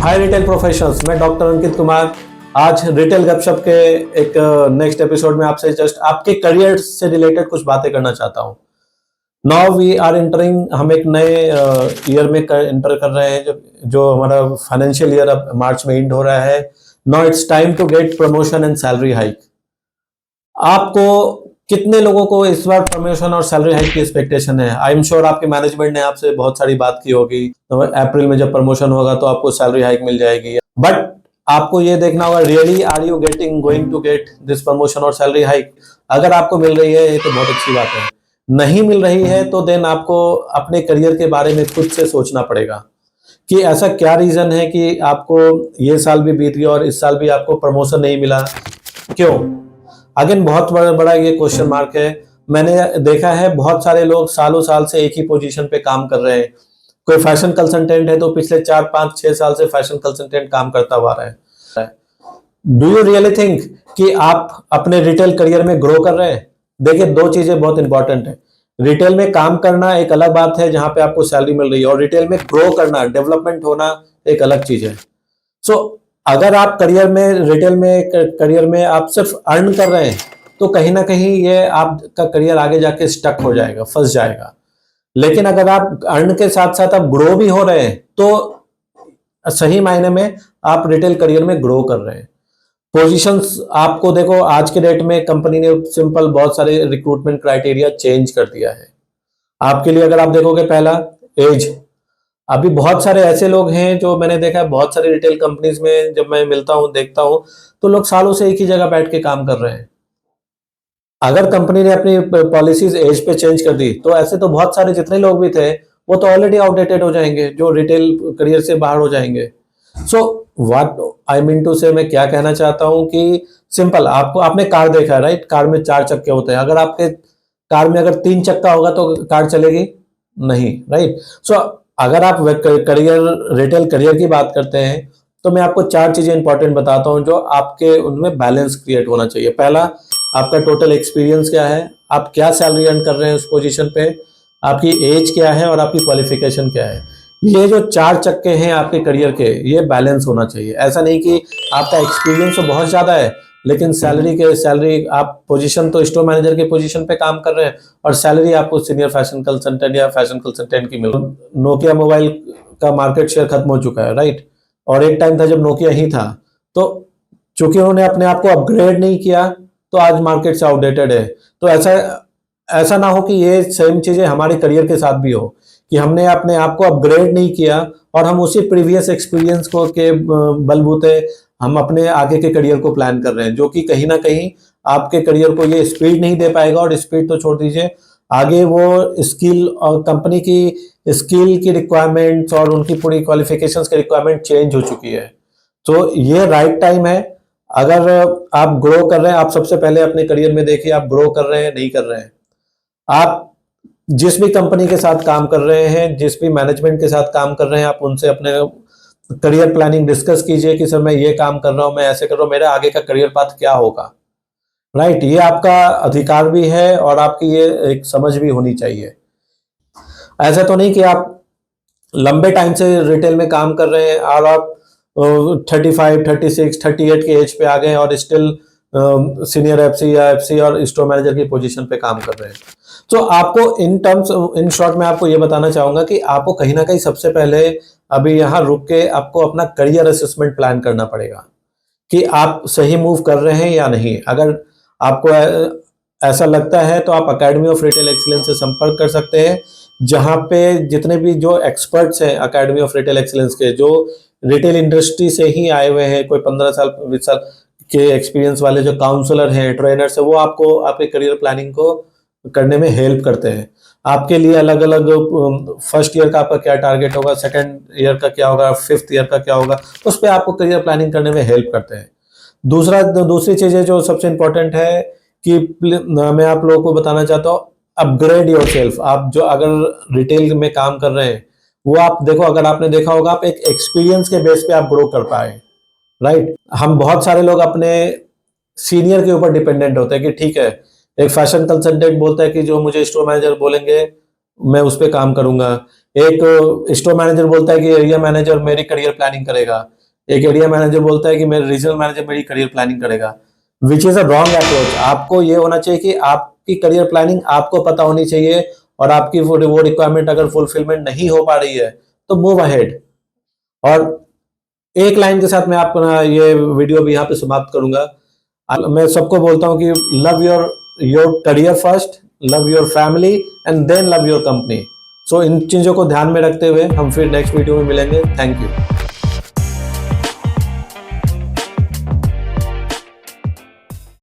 हाय retail professionals, मैं doctor Ankit Kumar. आज retail गपशप के एक नेक्स्ट एपिसोड में आपसे जस्ट आपके करियर से रिलेटेड कुछ बातें करना चाहता हूँ। नाउ वी आर एंटरिंग, हम एक नए ईयर में एंटर कर रहे हैं, जो हमारा फाइनेंशियल ईयर अब मार्च में एंड हो रहा है। Now it's time to get promotion and salary hike. आपको कितने लोगों को इस बार प्रमोशन और सैलरी हाइक की एक्सपेक्टेशन है? आई एम श्योर आपके मैनेजमेंट ने आपसे बहुत सारी बात की होगी, तो अप्रैल में जब प्रमोशन होगा तो आपको सैलरी हाइक मिल जाएगी। बट आपको ये देखना होगा, really are you going to get this promotion और सैलरी हाइक? अगर आपको मिल रही है ये तो बहुत अच्छी बात है, नहीं मिल रही है तो देन आपको अपने करियर के बारे में खुद से सोचना पड़ेगा कि ऐसा क्या रीजन है कि आपको ये साल भी बीत गया और इस साल भी आपको प्रमोशन नहीं मिला, क्यों? अगेन बहुत बड़ा ये क्वेश्चन मार्क है। मैंने देखा है बहुत सारे लोग सालों साल से एक ही पोजीशन पे काम कर रहे हैं। कोई फैशन कंसल्टेंट है तो पिछले 4-5-6 साल से फैशन कंसल्टेंट काम करता हुआ रहा है। डू यू रियली थिंक कि आप अपने रिटेल करियर में ग्रो कर रहे हैं? देखिए, दो चीजें बहुत इंपॉर्टेंट है। रिटेल में काम करना एक अलग बात है जहां पे आपको सैलरी मिल रही है, और रिटेल में ग्रो करना, डेवलपमेंट होना एक अलग चीज है। सो अगर आप रिटेल में आप सिर्फ अर्न कर रहे हैं तो कहीं ना कहीं ये आपका करियर आगे जाके स्टक हो जाएगा, फंस जाएगा। लेकिन अगर आप अर्न के साथ साथ आप ग्रो भी हो रहे हैं तो सही मायने में आप रिटेल करियर में ग्रो कर रहे हैं। पोजीशंस आपको देखो, आज के डेट में कंपनी ने सिंपल बहुत सारे रिक्रूटमेंट क्राइटेरिया चेंज कर दिया है आपके लिए। अगर आप देखोगे, पहला एज। अभी बहुत सारे ऐसे लोग हैं जो मैंने देखा है बहुत सारे रिटेल कंपनीज में, जब मैं मिलता हूं देखता हूं तो लोग सालों से एक ही जगह बैठ के काम कर रहे हैं। अगर कंपनी ने अपनी पॉलिसीज एज पे चेंज कर दी तो ऐसे तो बहुत सारे जितने लोग भी थे वो तो ऑलरेडी आउटडेटेड हो जाएंगे, जो रिटेल करियर से बाहर हो जाएंगे। So what I mean to say, मैं क्या कहना चाहता हूं कि सिंपल, आपने कार देखा है, राइट? कार में 4 चक्के होते हैं। अगर आपके कार में अगर 3 चक्का होगा तो कार चलेगी नहीं, राइट? सो अगर आप रिटेल करियर की बात करते हैं तो मैं आपको 4 चीजें इंपॉर्टेंट बताता हूं जो आपके उनमें बैलेंस क्रिएट होना चाहिए। पहला, आपका टोटल एक्सपीरियंस क्या है, आप क्या सैलरी अर्न कर रहे हैं उस पोजीशन पे, आपकी एज क्या है और आपकी क्वालिफिकेशन क्या है। ये जो 4 चक्के हैं आपके करियर के, ये बैलेंस होना चाहिए। ऐसा नहीं कि आपका एक्सपीरियंस तो बहुत ज्यादा है लेकिन सैलरी आप पोजीशन तो स्टोर मैनेजर के पोजीशन पे काम कर रहे हैं और सैलरी आपको सीनियर फैशन कंसल्टेंट या फैशन कंसल्टेंट की मिल रही है। नोकिया मोबाइल का मार्केट शेयर खत्म हो चुका है, राइट? और एक टाइम था जब नोकिया ही था, तो चूंकि उन्होंने अपने आप को अपग्रेड नहीं किया तो आज मार्केट से आउटडेटेड है। तो ऐसा ना हो कि ये सेम चीजें हमारे करियर के साथ भी हो कि हमने अपने आप को अपग्रेड नहीं किया और हम उसी प्रीवियस एक्सपीरियंस को के बलबूते हम अपने आगे के करियर को प्लान कर रहे हैं, जो कि कहीं ना कहीं आपके करियर को ये स्पीड नहीं दे पाएगा। और स्पीड तो छोड़ दीजिए, आगे वो स्किल और कंपनी की स्किल की रिक्वायरमेंट्स और उनकी पूरी क्वालिफिकेशंस की रिक्वायरमेंट चेंज हो चुकी है। तो ये राइट टाइम है। अगर आप ग्रो कर रहे हैं, आप सबसे पहले अपने करियर में देखिए आप ग्रो कर रहे हैं नहीं कर रहे हैं। आप जिस भी कंपनी के साथ काम कर रहे हैं, जिस भी मैनेजमेंट के साथ काम कर रहे हैं, आप उनसे अपने करियर प्लानिंग डिस्कस कीजिए कि सर मैं ये काम कर रहा हूं, मैं ऐसे कर रहा हूं, मेरा आगे का करियर पाथ क्या होगा, राइट? ये आपका अधिकार भी है और आपकी ये एक समझ भी होनी चाहिए। ऐसा तो नहीं कि आप लंबे टाइम से रिटेल में काम कर रहे हैं और आप 35, 36, 38 के एज पे आ गए और स्टिल सीनियर एफसी या एफसी और स्टोर मैनेजर की पोजीशन पे काम कर रहे हैं। तो आपको इन शॉर्ट में आपको ये बताना चाहूंगा कि आपको कहीं ना कहीं सबसे पहले अभी यहाँ रुक के आपको अपना करियर असेसमेंट प्लान करना पड़ेगा कि आप सही मूव कर रहे हैं या नहीं। अगर आपको ऐसा लगता है तो आप अकेडमी ऑफ रिटेल एक्सीलेंस से संपर्क कर सकते हैं, जहां पे जितने भी जो एक्सपर्ट्स हैं अकेडमी ऑफ रिटेल एक्सीलेंस के, जो रिटेल इंडस्ट्री से ही आए हुए हैं, कोई 15 साल 20 साल के एक्सपीरियंस वाले जो काउंसलर हैं, ट्रेनर्स हैं, वो आपको आपके करियर प्लानिंग को करने में हेल्प करते हैं। आपके लिए अलग अलग फर्स्ट ईयर का आपका क्या टारगेट होगा, सेकंड ईयर का क्या होगा, फिफ्थ ईयर का क्या होगा, उस पर आपको करियर प्लानिंग करने में हेल्प करते हैं। दूसरी चीजें जो सबसे इंपॉर्टेंट है कि मैं आप लोगों को बताना चाहता हूँ, अपग्रेड योर सेल्फ। आप जो अगर रिटेल में काम कर रहे हैं वो आप देखो, अगर आपने देखा होगा आप एक एक्सपीरियंस के बेस पे आप ग्रो कर पाए, राइट? हम बहुत सारे लोग अपने सीनियर के ऊपर डिपेंडेंट होते हैं कि ठीक है, एक फैशन कंसल्टेंट बोलता है कि जो मुझे स्टोर मैनेजर बोलेंगे मैं उस पर काम करूंगा, एक स्टोर मैनेजर बोलता है कि एरिया मैनेजर मेरी करियर प्लानिंग करेगा, एक एरिया मैनेजर बोलता है कि मेरे रीजनल मैनेजर मेरी करियर प्लानिंग करेगा, which is a wrong approach. आपको ये होना चाहिए कि आपकी करियर प्लानिंग आपको पता होनी चाहिए, और आपकी वो रिक्वायरमेंट अगर फुलफिलमेंट नहीं हो पा रही है तो मूव अहेड। और एक लाइन के साथ मैं अपना ये वीडियो भी यहाँ पे समाप्त करूंगा। मैं सबको बोलता हूँ कि love your career first, love your family and then love your company. So इन चीजों को ध्यान में रखते हुए हम फिर नेक्स्ट वीडियो में मिलेंगे। Thank you.